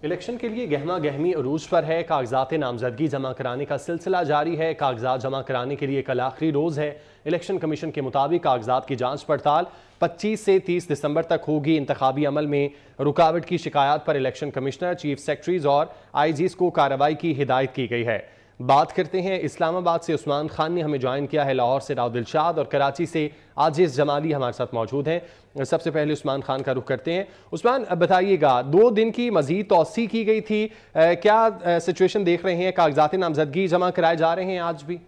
Election के लिए गहमा गहमी अरूज पर है। कागजात नामजदगी जमा कराने का सिलसिला जारी है। कागजात जमा कराने के लिए कल आखिरी रोज है। इलेक्शन कमीशन के मुताबिक कागजात की जांच पड़ताल 25 से 30 दिसंबर तक होगी। इंतखाबी अमल में रुकावट की शिकायत पर इलेक्शन कमिश्नर, चीफ सेक्रेटरीज और आईजीज को कार्रवाई की हिदायत की गई है। बात करते हैं इस्लामाबाद से। उस्मान खान ने हमें ज्वाइन किया है। लाहौर से राव दिलशाद और कराची से आजिज जमाली हमारे साथ मौजूद हैं। सबसे पहले उस्मान खान का रुख करते हैं। उस्मान, बताइएगा, 2 दिन की मजीद तौसी की गई थी, क्या सिचुएशन देख रहे हैं? कागजात नामजदगी जमा कराए जा रहे हैं आज भी?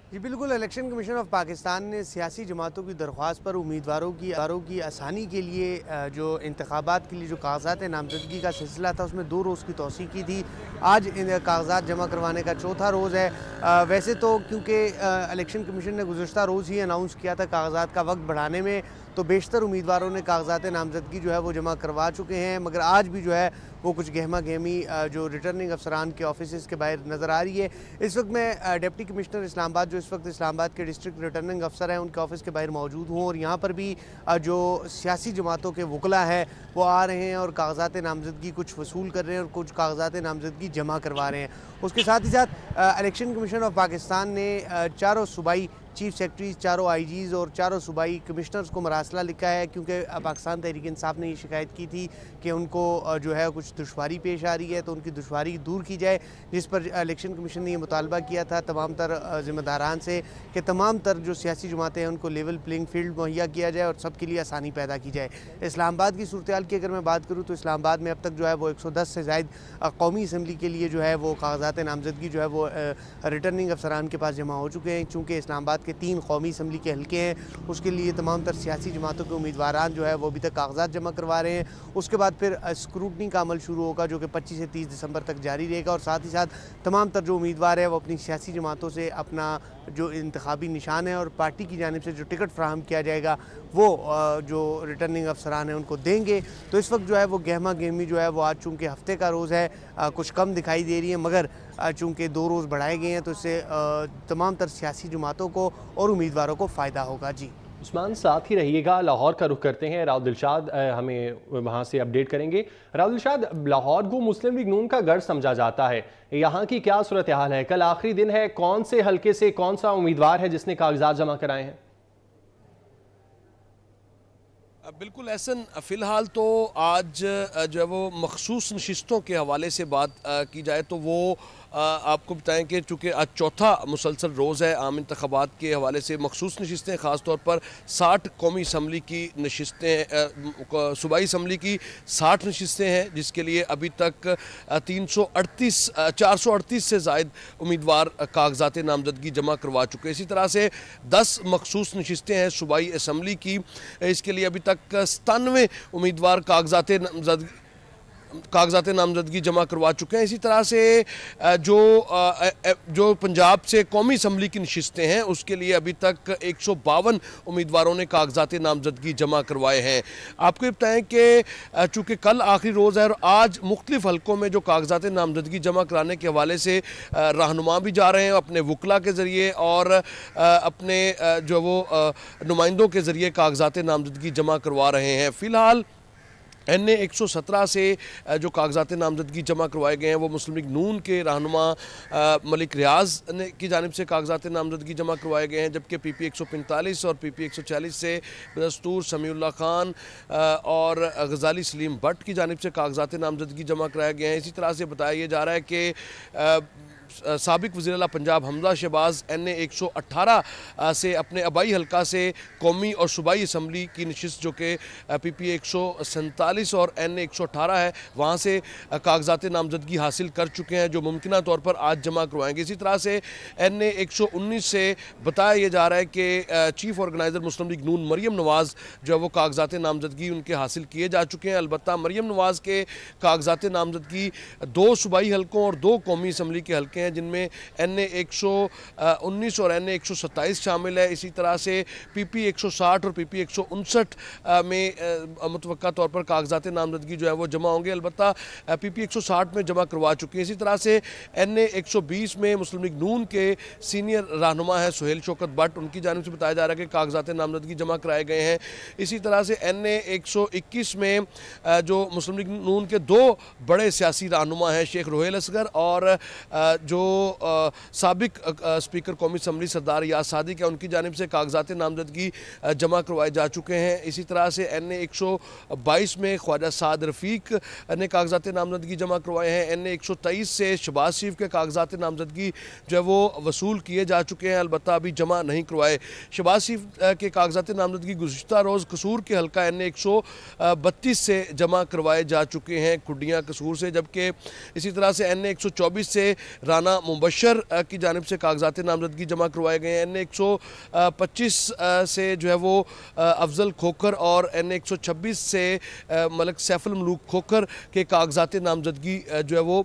जी बिल्कुल, इलेक्शन कमीशन ऑफ पाकिस्तान ने सियासी जमातों की दरख्वास्त पर उम्मीदवारों की आसानी के लिए जो इंतखाबात के लिए जो कागजात नामजदगी का सिलसिला था उसमें 2 रोज़ की तौसीक़ की थी। आज कागजात जमा करवाने का चौथा रोज़ है। वैसे तो क्योंकि इलेक्शन कमीशन ने गुज़श्ता रोज़ ही अनाउंस किया था कागजात का वक्त बढ़ाने में, तो बेशतर उम्मीदवारों ने कागजात नामजदगी जो है वो जमा करवा चुके हैं। मगर आज भी जो है वो कुछ गहमा गहमी जो रिटर्निंग अफसरान के ऑफिस के बाहर नज़र आ रही है। इस वक्त मैं डिप्टी कमिश्नर इस्लामाबाद, जो इस वक्त इस्लामाबाद के डिस्ट्रिक्ट रिटर्निंग अफसर हैं, उनके ऑफिस के बाहर मौजूद हूँ और यहाँ पर भी जो सियासी जमातों के वकला है वो आ रहे हैं और कागजात नामजदगी कुछ वसूल कर रहे हैं और कुछ कागजात नामजदगी जमा करवा रहे हैं। उसके साथ ही साथ इलेक्शन कमीशन ऑफ पाकिस्तान ने चारों सूबाई चीफ सेक्रेटरीज, चारों आईजीज़ और चारों सूबाई कमिश्नर्स को मरासला लिखा है, क्योंकि पाकिस्तान तहरीक इंसाफ ने ये शिकायत की थी कि उनको जो है कुछ दुश्वारी पेश आ रही है, तो उनकी दुश्वारी दूर की जाए। जिस पर इलेक्शन कमीशन ने ये मुतालबा किया था तमाम तर ज़िम्मेदारान से कि तमाम तर जो सियासी जमातें हैं उनको लेवल प्लेइंग फील्ड मुहैया किया जाए और सबके लिए आसानी पैदा की जाए। इस्लामाबाद की सूरत हाल की अगर मैं बात करूँ तो इस्लामाबाद में अब तक जो है वो 110 से ज़ायद कौमी असम्बली के लिए जो है वो कागजात नामजदगी जो है वो रिटर्निंग अफसरान के पास जमा हो चुके हैं। चूँकि इस्लामाबाद के 3 कौमी असम्बली के हल्के हैं, उसके लिए तमाम तर सियासी जमातों के उम्मीदवारान जो है वो अभी तक कागजात जमा करवा रहे हैं। उसके बाद फिर स्क्रूटनी का अमल शुरू होगा जो कि 25 से 30 दिसंबर तक जारी रहेगा और साथ ही साथ तमाम तर जो उम्मीदवार है वो अपनी सियासी जमातों से अपना जो इंतखाबी निशान है और पार्टी की जानिब से जो टिकट फ्राहम किया जाएगा वो जो रिटर्निंग अफसरान हैं उनको देंगे। तो इस वक्त जो है वो गहमा गहमी जो है वो आज चूँकि हफ्ते का रोज़ है कुछ कम दिखाई दे रही है, मगर चूँकि 2 रोज़ बढ़ाए गए हैं तो इससे तमाम तर सियासी जमातों को और उम्मीदवारों को फ़ायदा होगा। जी उस्मान, साथ ही रहिएगा। लाहौर का रुख करते हैं। राव दिलशाद हमें वहाँ से अपडेट करेंगे। राव दिलशाद, लाहौर को मुस्लिम लीग नून का गढ़ समझा जाता है, यहाँ की क्या सूरत हाल है? कल आखिरी दिन है, कौन से हल्के से कौन सा उम्मीदवार है जिसने कागजात जमा कराए हैं? बिल्कुल एहसन, फ़िलहाल तो आज जो है वो मखसूस नशिस्तों के हवाले से बात की जाए तो वो आपको बताएं कि चूँकि आज चौथा मुसलसल रोज़ है आम इंतखाबात के हवाले से मखसूस नशिस्तें, ख़ास तौर पर 60 कौमी असम्बली की नशिस्तें, सूबाई असम्बली की 60 नशिस्तें हैं, जिसके लिए अभी तक 438 से ज़ायद उम्मीदवार कागजात नामजदगी जमा करवा चुके हैं। इसी तरह से 10 मखसूस नशिस्तें हैं सूबाई असम्बली की, इसके लिए अभी तक 97 उम्मीदवार कागजात नामजदगी जमा करवा चुके हैं। इसी तरह से जो पंजाब से कौमी असम्बली की नशिस्तें हैं उसके लिए अभी तक 152 उम्मीदवारों ने कागजात नामजदगी जमा करवाए हैं। आपको ये बताएं कि चूँकि कल आखिरी रोज़ है और आज मुख्तलिफ हलकों में जो कागजात नामजदगी जमा कराने के हवाले से रहनुमा भी जा रहे हैं अपने वकला के ज़रिए और अपने जो वो नुमाइंदों के ज़रिए कागजात नामजदगी जमा करवा रहे हैं। फ़िलहाल NA 117 से जो कागजात नामजदगी जमा करवाए गए हैं वो मुस्लिम लीग नून के रहनुमा मलिक रियाज की जानिब से कागजात नामजदगी जमा करवाए गए हैं, जबकि PP 145 और PP 140 से दस्तूर समीउल्लाह खान और गजाली सलीम भट्ट की जानिब से कागजात नामजदगी जमा कराए गए हैं। इसी तरह से बताया जा रहा है कि साबिक वज़ीर आला पंजाब हमजा शहबाज NA 118 से अपने आबाई हल्का से कौमी और सूबाई असम्बली की नशिस्त जो कि PP 147 और NA 118 है वहाँ से कागजात नामजदगी हासिल कर चुके हैं, जो मुमकिन तौर पर आज जमा करवाएंगे। इसी तरह से NA 119 से बताया यह जा रहा है कि चीफ़ ऑर्गेनाइज़र मुस्लिम लीग नून मरियम नवाज़ जो है वो कागजात नामजदगी उनके हासिल किए जा चुके हैं। अलबत्ता मरियम नवाज़ के कागजात नामजदगी 2 सूबाई हल्कों और 2 कौमी असम्बली के हल्के के हैं, जिनमें NA 119 और NA 127 शामिल है। इसी तरह से PP 160 और PP 159 में मुतवक्का तौर पर कागजात नामजदगी जो है वो जमा होंगे, अलबत्ता PP 160 में जमा करवा चुके हैं। इसी तरह से NA 120 में मुस्लिम लीग नून के सीनियर रहनुमा है सुहेल शौकत भट्ट, उनकी जानिब से बताया जा रहा है कि कागजात नामजदगी जमा कराए गए हैं। इसी तरह से NA 121 में जो मुस्लिम लीग नून के दो बड़े सियासी रहनुमा हैं शेख रोहेल असगर और जो साबिक स्पीकर कौमी असम्बली सरदार याद सादिक है, उनकी जानिब से कागजात नामजदगी जमा करवाए जा चुके हैं। इसी तरह से NA 122 में ख्वाजा साद रफ़ीक ने कागजात नामजदगी जमा करवाए हैं। NA 123 से शहबाज शरीफ के कागजात नामजदगी जो है वो वसूल किए जा चुके हैं, अलबत्ता अभी जमा नहीं करवाए। शहबाज शरीफ के कागजात नामजदगी गुज़िश्ता रोज़ कसूर के हल्का NA 132 से जमा करवाए जा चुके हैं खुडियाँ कसूर से, जबकि इसी तरह से NA 124 से राना मुबशर की जानिब से कागजात नामजदगी जमा करवाए गए हैं। NA 125 से जो है वो अफजल खोखर और NA 126 से मलिक सैफुल मलूक खोखर के कागजात नामजदगी जो है वो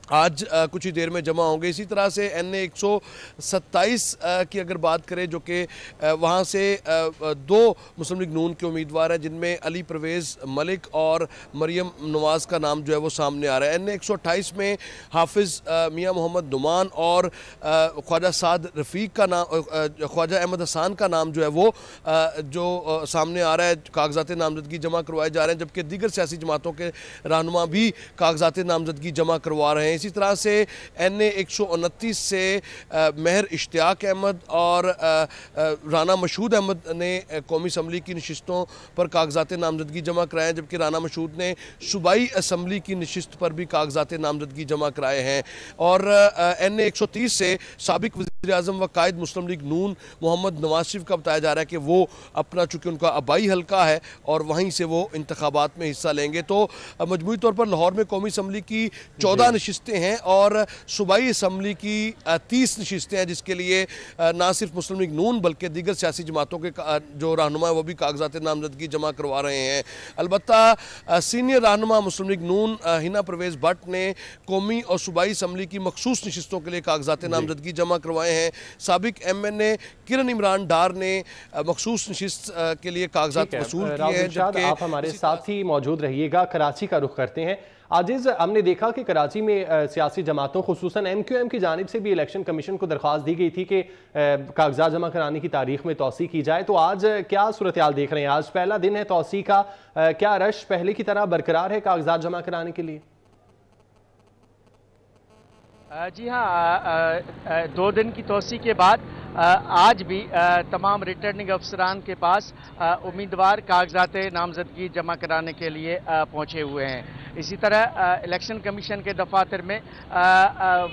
आज कुछ ही देर में जमा होंगे। इसी तरह से NA 127 की अगर बात करें, जो कि वहाँ से दो मुस्लिम लीग नून के उम्मीदवार हैं, जिनमें अली परवेज़ मलिक और मरियम नवाज़ का नाम जो है वो सामने आ रहा है। NA 128 में हाफिज़ मियाँ मोहम्मद नुमान और ख्वाजा साद रफ़ीक का नाम, ख्वाजा अहमद हसान का नाम जो है वो जो सामने आ रहा है, कागजात नामजदगी जमा करवाए जा रहे हैं, जबकि दीगर सियासी जमातों के रहनुमा भी कागजात नामजदगी जमा करवा रहे हैं। इसी तरह से NA 129 से महर इश्तियाक अहमद और राना मशहूद अहमद ने कौमी असम्बली की नशिस्तों पर कागजात नामजदगी जमा कराए हैं, जबकि राना मशहूद ने सूबाई असम्बली की नशिस्त पर भी कागजात नामजदगी जमा कराए हैं। और NA 130 से साबिक वज़ीर आज़म व कायद मुस्लिम लीग नून मोहम्मद नवाज शरीफ का बताया जा रहा है कि वो अपना, चूँकि उनका आबाई हल्का है और वहीं से वो इंतखाबात में हिस्सा लेंगे। तो मजमूई तौर पर लाहौर में कौमी असम्बली की 14 नशिस्तें हैं और सूबाई असम्बली की 30 नशिस्तें हैं, जिसके लिए ना सिर्फ मुस्लिम लीग नून बल्कि दीगर सियासी जमातों के जो रहनुमा है वो भी कागजात नामजदगी जमा करवा रहे हैं। अलबत्ता सीनियर रहनुमा मुस्लिम लीग नून हिना परवेज़ भट्ट ने कौमी और सूबाई असम्बली की मखसूस नशिस्तों के लिए कागजात नामजदगी जमा करवाए हैं। साबिक MNA किरण इमरान डार ने मखसूस नशिस्त के लिए कागजात वसूल किए हैं। आप हमारे साथ ही मौजूद रहिएगा। कराची का रुख करते हैं। आजिज़, हमने देखा कि कराची में सियासी जमातों खुसूसन MQM की जानिब से भी इलेक्शन कमीशन को दरख्वास्त दी गई थी कि कागजात जमा कराने की तारीख में तौसी की जाए। तो आज क्या सूरत हाल देख रहे हैं? आज पहला दिन है तौसी का, क्या रश पहले की तरह बरकरार है कागजात जमा कराने के लिए? जी हाँ, 2 दिन की तोसी के बाद आज भी तमाम रिटर्निंग अफसरान के पास उम्मीदवार कागजात नामजदगी जमा कराने के लिए पहुँचे हुए हैं। इसी तरह इलेक्शन कमीशन के दफातर में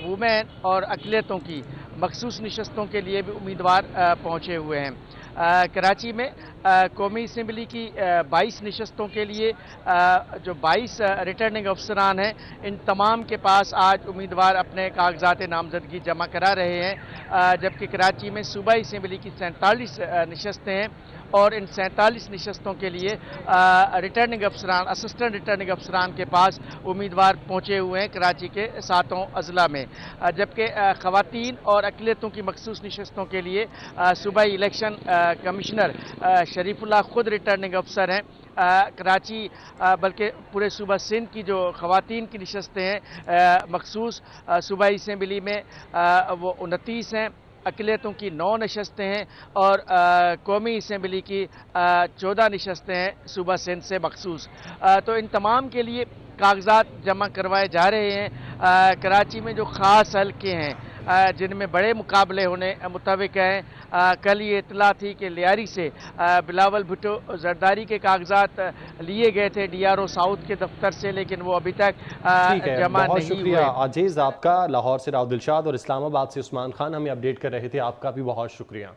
वुमेन और अक़लियतों की मखसूस नशस्तों के लिए भी उम्मीदवार पहुँचे हुए हैं। कराची में कौमी असम्बली की 22 नशस्तों के लिए जो 22 रिटर्निंग अफसरान हैं, इन तमाम के पास आज उम्मीदवार अपने कागजात नामजदगी जमा करा रहे हैं, जबकि कराची में सूबाई असम्बली की 47 नशस्तें हैं और इन 47 नशस्तों के लिए रिटर्निंग अफसरान, असिस्टेंट रिटर्निंग अफसरान के पास उम्मीदवार पहुँचे हुए हैं कराची के 7 अजला में, जबकि ख़वातीन और अक़लियतों की मखसूस नशस्तों के लिए सूबाई इलेक्शन कमिश्नर शरीफुल्लाह खुद रिटर्निंग अफसर हैं। कराची बल्कि पूरे सूबा सिंध की जो ख़वातीन की नशस्तें हैं मखसूस सूबाई असम्बली में वो 29 हैं, अक़लियतों की 9 नशस्तें हैं और कौमी असम्बली की 14 नशस्तें हैं सूबा सिंध से मखसूस। तो इन तमाम के लिए कागजात जमा करवाए जा रहे हैं। कराची में जो ख़ास हल्के हैं जिनमें बड़े मुकाबले होने मुताबिक हैं, कल ये इतला थी कि लियारी से बिलावल भुट्टो जरदारी के कागजात लिए गए थे DRO साउथ के दफ्तर से, लेकिन वो अभी तक जमा नहीं हुए। शुक्रिया अजीज आपका। लाहौर से राव दिलशाद और इस्लामाबाद से उस्मान खान हमें अपडेट कर रहे थे। आपका भी बहुत शुक्रिया।